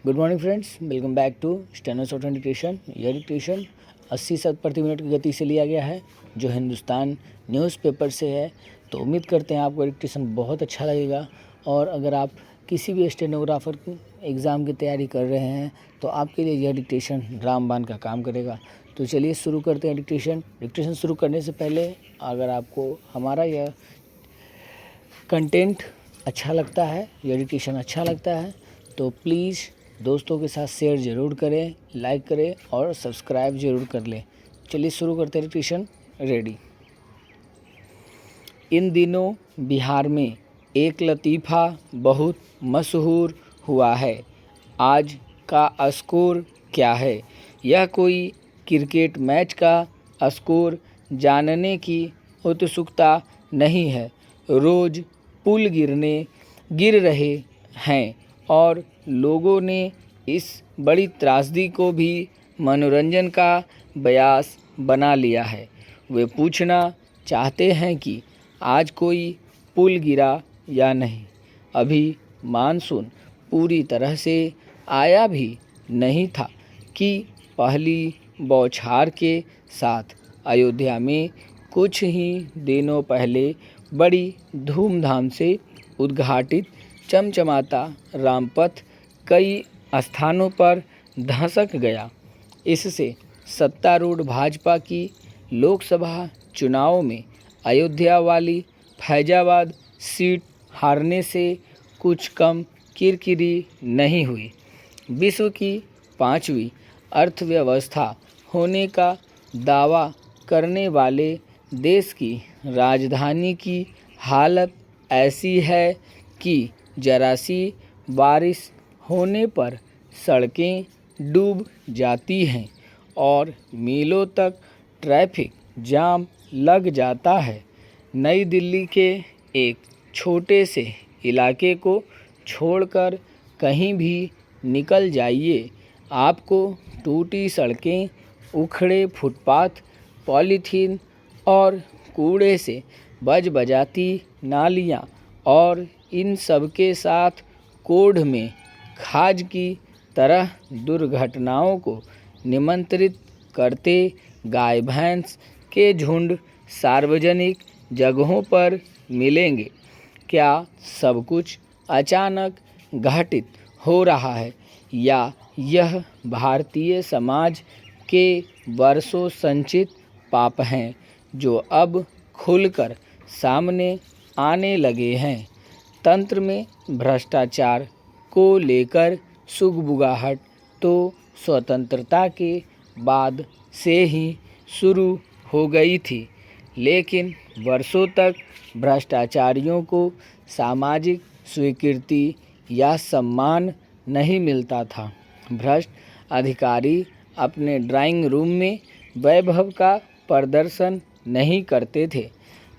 Good morning friends, welcome back to steno short dictation. यह dictation 80 शब्द प्रति minute की गति से लिया गया है, जो हिंदुस्तान न्यूज़पेपर से है। तो उम्मीद करते हैं आपको डिक्टेशन बहुत अच्छा लगेगा। और अगर आप किसी भी स्टेनोग्राफर एग्ज़ाम की तैयारी कर रहे हैं तो आपके लिए यह डिक्टेशन रामबाण का काम करेगा। तो चलिए शुरू करते हैं डिक्टेशन शुरू करने से पहले अगर आपको हमारा यह कंटेंट अच्छा लगता है, यह डिक्टेशन अच्छा लगता है, तो प्लीज़ दोस्तों के साथ शेयर ज़रूर करें, लाइक करें और सब्सक्राइब ज़रूर कर लें। चलिए शुरू करते हैं डिक्टेशन। रेडी। इन दिनों बिहार में एक लतीफ़ा बहुत मशहूर हुआ है। आज का स्कोर क्या है? यह कोई क्रिकेट मैच का स्कोर जानने की उत्सुकता नहीं है। रोज़ पुल गिर रहे हैं और लोगों ने इस बड़ी त्रासदी को भी मनोरंजन का प्रयास बना लिया है। वे पूछना चाहते हैं कि आज कोई पुल गिरा या नहीं। अभी मानसून पूरी तरह से आया भी नहीं था कि पहली बौछार के साथ अयोध्या में कुछ ही दिनों पहले बड़ी धूमधाम से उद्घाटित चमचमाता रामपथ कई स्थानों पर धंसक गया। इससे सत्तारूढ़ भाजपा की लोकसभा चुनाव में अयोध्या वाली फैजाबाद सीट हारने से कुछ कम किरकिरी नहीं हुई। विश्व की 5वीं अर्थव्यवस्था होने का दावा करने वाले देश की राजधानी की हालत ऐसी है कि जरा सी बारिश होने पर सड़कें डूब जाती हैं और मीलों तक ट्रैफिक जाम लग जाता है। नई दिल्ली के एक छोटे से इलाके को छोड़कर कहीं भी निकल जाइए, आपको टूटी सड़कें, उखड़े फुटपाथ, पॉलीथीन और कूड़े से बजाती नालियाँ और इन सब के साथ कोढ़ में खाज की तरह दुर्घटनाओं को निमंत्रित करते गाय भैंस के झुंड सार्वजनिक जगहों पर मिलेंगे। क्या सब कुछ अचानक घटित हो रहा है या यह भारतीय समाज के वर्षों संचित पाप हैं जो अब खुलकर सामने आने लगे हैं? तंत्र में भ्रष्टाचार को लेकर सुगबुगाहट तो स्वतंत्रता के बाद से ही शुरू हो गई थी, लेकिन वर्षों तक भ्रष्टाचारियों को सामाजिक स्वीकृति या सम्मान नहीं मिलता था। भ्रष्ट अधिकारी अपने ड्राइंग रूम में वैभव का प्रदर्शन नहीं करते थे।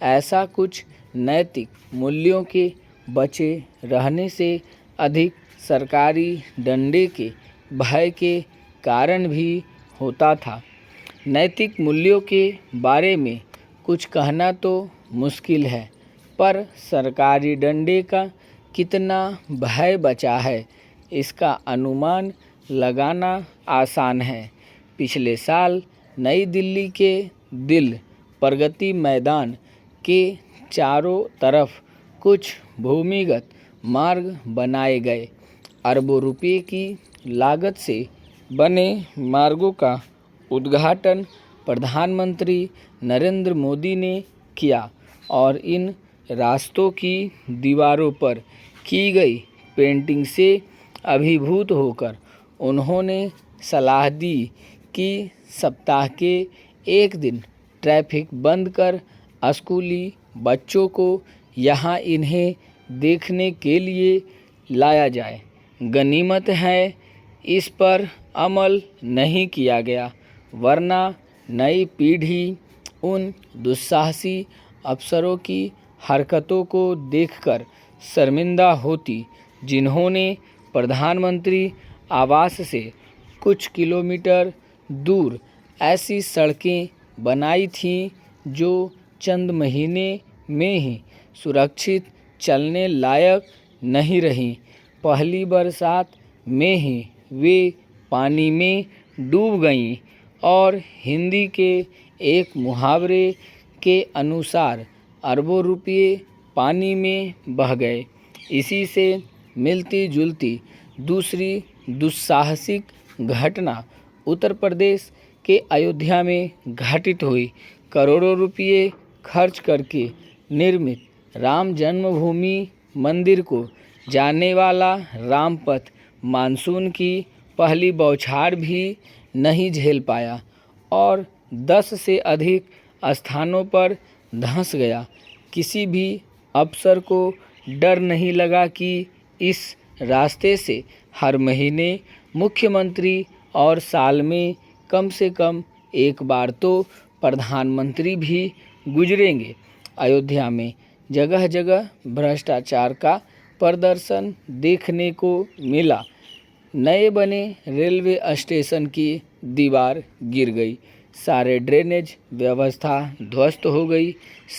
ऐसा कुछ नैतिक मूल्यों के बचे रहने से अधिक सरकारी डंडे के भय के कारण भी होता था। नैतिक मूल्यों के बारे में कुछ कहना तो मुश्किल है, पर सरकारी डंडे का कितना भय बचा है, इसका अनुमान लगाना आसान है। पिछले साल नई दिल्ली के दिल प्रगति मैदान के चारों तरफ कुछ भूमिगत मार्ग बनाए गए। अरबों रुपए की लागत से बने मार्गों का उद्घाटन प्रधानमंत्री नरेंद्र मोदी ने किया और इन रास्तों की दीवारों पर की गई पेंटिंग से अभिभूत होकर उन्होंने सलाह दी कि सप्ताह के एक दिन ट्रैफिक बंद कर स्कूली बच्चों को यहाँ इन्हें देखने के लिए लाया जाए। गनीमत है इस पर अमल नहीं किया गया, वरना नई पीढ़ी उन दुस्साहसी अफसरों की हरकतों को देखकर शर्मिंदा होती जिन्होंने प्रधानमंत्री आवास से कुछ किलोमीटर दूर ऐसी सड़कें बनाई थीं जो चंद महीने में ही सुरक्षित चलने लायक नहीं रहीं। पहली बरसात में ही वे पानी में डूब गईं और हिंदी के एक मुहावरे के अनुसार अरबों रुपये पानी में बह गए। इसी से मिलती जुलती दूसरी दुस्साहसिक घटना उत्तर प्रदेश के अयोध्या में घटित हुई। करोड़ों रुपये खर्च करके निर्मित राम जन्मभूमि मंदिर को जाने वाला रामपथ मानसून की पहली बौछार भी नहीं झेल पाया और 10 से अधिक स्थानों पर धंस गया। किसी भी अफसर को डर नहीं लगा कि इस रास्ते से हर महीने मुख्यमंत्री और साल में कम से कम एक बार तो प्रधानमंत्री भी गुजरेंगे। अयोध्या में जगह जगह भ्रष्टाचार का प्रदर्शन देखने को मिला। नए बने रेलवे स्टेशन की दीवार गिर गई, सारे ड्रेनेज व्यवस्था ध्वस्त हो गई,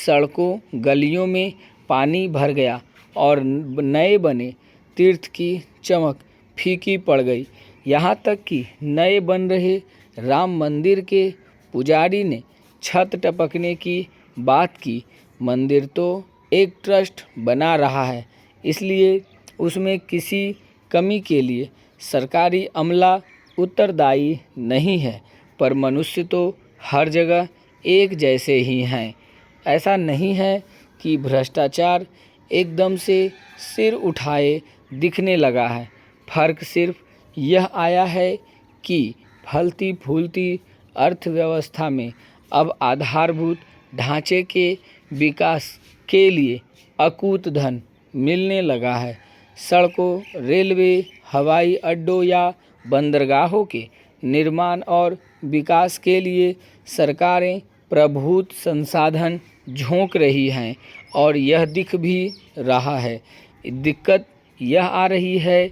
सड़कों गलियों में पानी भर गया और नए बने तीर्थ की चमक फीकी पड़ गई। यहाँ तक कि नए बन रहे राम मंदिर के पुजारी ने छत टपकने की बात की। मंदिर तो एक ट्रस्ट बना रहा है, इसलिए उसमें किसी कमी के लिए सरकारी अमला उत्तरदायी नहीं है, पर मनुष्य तो हर जगह एक जैसे ही हैं। ऐसा नहीं है कि भ्रष्टाचार एकदम से सिर उठाए दिखने लगा है। फर्क सिर्फ यह आया है कि फलती फूलती अर्थव्यवस्था में अब आधारभूत ढांचे के विकास के लिए अकूत धन मिलने लगा है। सड़कों, रेलवे, हवाई अड्डों या बंदरगाहों के निर्माण और विकास के लिए सरकारें प्रभुत संसाधन झोंक रही हैं और यह दिख भी रहा है। दिक्कत यह आ रही है,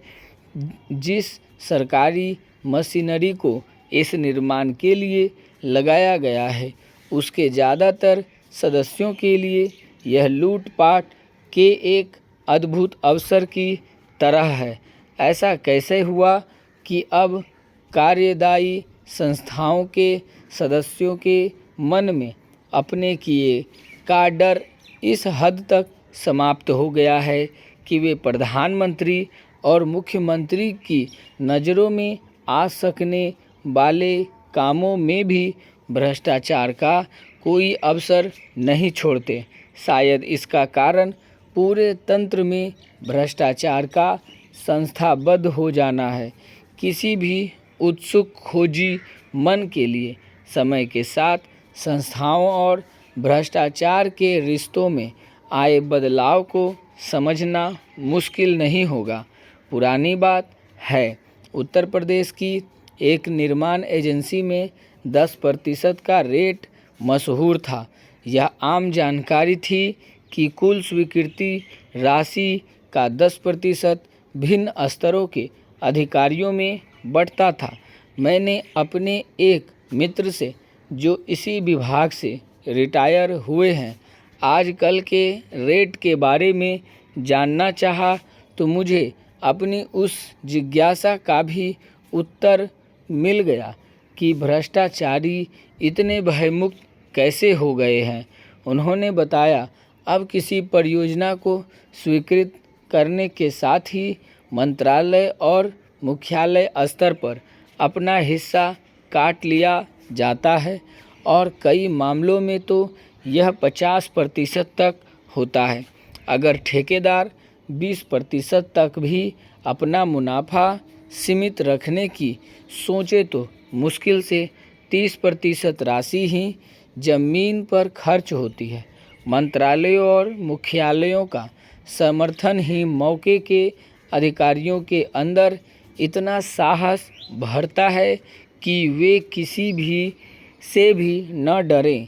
जिस सरकारी मशीनरी को इस निर्माण के लिए लगाया गया है, उसके ज़्यादातर सदस्यों के लिए यह लूटपाट के एक अद्भुत अवसर की तरह है। ऐसा कैसे हुआ कि अब कार्यदायी संस्थाओं के सदस्यों के मन में अपने किए का डर इस हद तक समाप्त हो गया है कि वे प्रधानमंत्री और मुख्यमंत्री की नज़रों में आ सकने वाले कामों में भी भ्रष्टाचार का कोई अवसर नहीं छोड़ते। शायद इसका कारण पूरे तंत्र में भ्रष्टाचार का संस्थाबद्ध हो जाना है। किसी भी उत्सुक खोजी मन के लिए समय के साथ संस्थाओं और भ्रष्टाचार के रिश्तों में आए बदलाव को समझना मुश्किल नहीं होगा। पुरानी बात है, उत्तर प्रदेश की एक निर्माण एजेंसी में 10% का रेट मशहूर था। यह आम जानकारी थी कि कुल स्वीकृति राशि का 10% भिन्न स्तरों के अधिकारियों में बंटता था। मैंने अपने एक मित्र से, जो इसी विभाग से रिटायर हुए हैं, आजकल के रेट के बारे में जानना चाहा तो मुझे अपनी उस जिज्ञासा का भी उत्तर मिल गया कि भ्रष्टाचारी इतने भयमुक्त कैसे हो गए हैं। उन्होंने बताया, अब किसी परियोजना को स्वीकृत करने के साथ ही मंत्रालय और मुख्यालय स्तर पर अपना हिस्सा काट लिया जाता है और कई मामलों में तो यह 50% तक होता है। अगर ठेकेदार 20% तक भी अपना मुनाफा सीमित रखने की सोचे तो मुश्किल से 30% राशि ही जमीन पर खर्च होती है। मंत्रालयों और मुख्यालयों का समर्थन ही मौके के अधिकारियों के अंदर इतना साहस भरता है कि वे किसी भी से भी न डरें।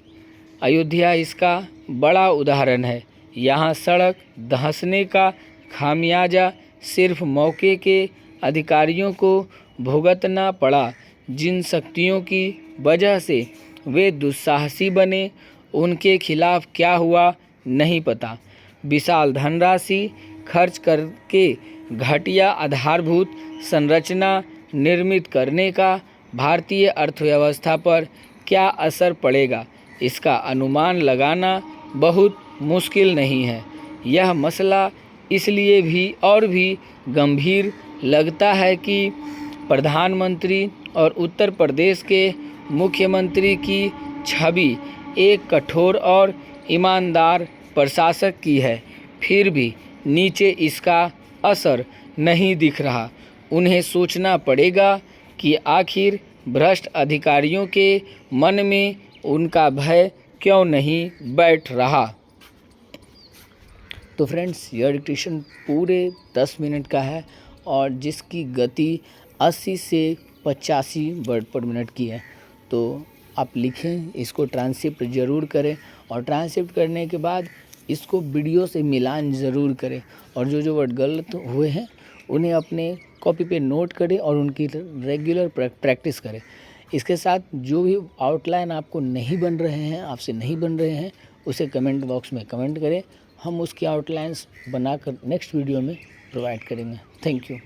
अयोध्या इसका बड़ा उदाहरण है। यहाँ सड़क धंसने का खामियाजा सिर्फ मौके के अधिकारियों को भुगतना पड़ा। जिन शक्तियों की वजह से वे दुस्साहसी बने, उनके खिलाफ क्या हुआ नहीं पता। विशाल धनराशि खर्च करके घटिया आधारभूत संरचना निर्मित करने का भारतीय अर्थव्यवस्था पर क्या असर पड़ेगा, इसका अनुमान लगाना बहुत मुश्किल नहीं है। यह मसला इसलिए भी गंभीर लगता है कि प्रधानमंत्री और उत्तर प्रदेश के मुख्यमंत्री की छवि एक कठोर और ईमानदार प्रशासक की है, फिर भी नीचे इसका असर नहीं दिख रहा। उन्हें सोचना पड़ेगा कि आखिर भ्रष्ट अधिकारियों के मन में उनका भय क्यों नहीं बैठ रहा। तो फ्रेंड्स, यह डिक्टेशन पूरे 10 मिनट का है और जिसकी गति 80 से 85 वर्ड पर मिनट की है। तो आप लिखें, इसको ट्रांसक्रिप्ट ज़रूर करें और ट्रांसक्रिप्ट करने के बाद इसको वीडियो से मिलान ज़रूर करें और जो वर्ड गलत हुए हैं उन्हें अपने कॉपी पे नोट करें और उनकी रेगुलर प्रैक्टिस करें। इसके साथ जो भी आउटलाइन आपको नहीं बन रहे हैं, आपसे नहीं बन रहे हैं, उसे कमेंट बॉक्स में कमेंट करें। हम उसकी आउटलाइंस बनाकर नेक्स्ट वीडियो में प्रोवाइड करेंगे। Thank you.